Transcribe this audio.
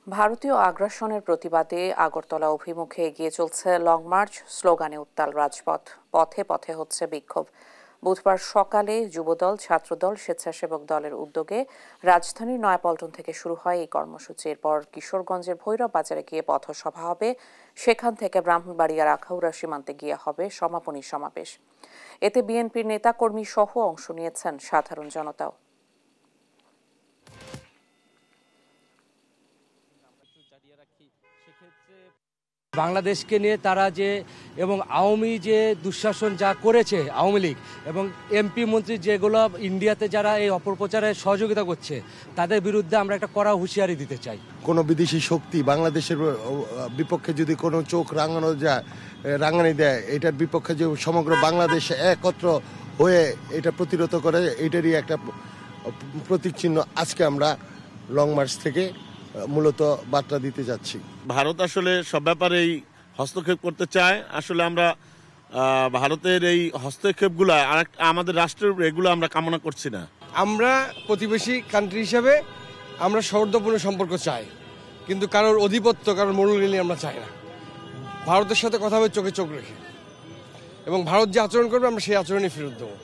ভারতীয় আগ্রাসনের প্রতিবাদে আগরতলা অভিমুখে এগিয়ে চলছে লং মার্চ, স্লোগানে উত্তাল রাজপথ। পথে পথে হচ্ছে বিক্ষোভ। বুধবার সকালে যুবদল, ছাত্রদল, স্বেচ্ছাসেবক দলের উদ্যোগে রাজধানীর নয়াপল্টন থেকে শুরু হয় এই কর্মসূচি। এরপর কিশোরগঞ্জের ভৈরব বাজারে গিয়ে পথসভা হবে। সেখান থেকে ব্রাহ্মণবাড়িয়ার আখাউড়া সীমান্তে গিয়ে হবে সমাপনী সমাবেশ। এতে বিএনপির নেতাকর্মী সহ অংশ নিয়েছেন সাধারণ জনতাও। বাংলাদেশকে নিয়ে তারা যে এবং আওয়ামী যে দুঃশাসন যা করেছে আওয়ামী লীগ এবং এমপি মন্ত্রী যেগুলো ইন্ডিয়াতে যারা এই অপপ্রচারে সহযোগিতা করছে তাদের বিরুদ্ধে আমরা একটা কড়া হুঁশিয়ারি দিতে চাই। কোনো বিদেশি শক্তি বাংলাদেশের বিপক্ষে যদি কোনো চোখ রাঙানি দেয়, এটার বিপক্ষে যে সমগ্র বাংলাদেশ একত্র হয়ে এটা প্রতিরোধ করে, এটারই একটা প্রতীক চিহ্ন আজকে আমরা লং মার্চ থেকে মূলত বার্তা দিতে যাচ্ছি। ভারত আসলে সব ব্যাপারেই হস্তক্ষেপ করতে চায়। আসলে আমরা ভারতের এই হস্তক্ষেপগুলো আমাদের রাষ্ট্রের এগুলো আমরা কামনা করছি না। আমরা প্রতিবেশী কান্ট্রি হিসাবে আমরা সৌহার্দ্যপূর্ণ সম্পর্ক চাই, কিন্তু কারোর আধিপত্য, কারোর মোড়লগিরি আমরা চাই না। ভারতের সাথে কথা হবে চোখে চোখ রেখে, এবং ভারত যে আচরণ করবে আমরা সেই আচরণই ফেরত দেবো।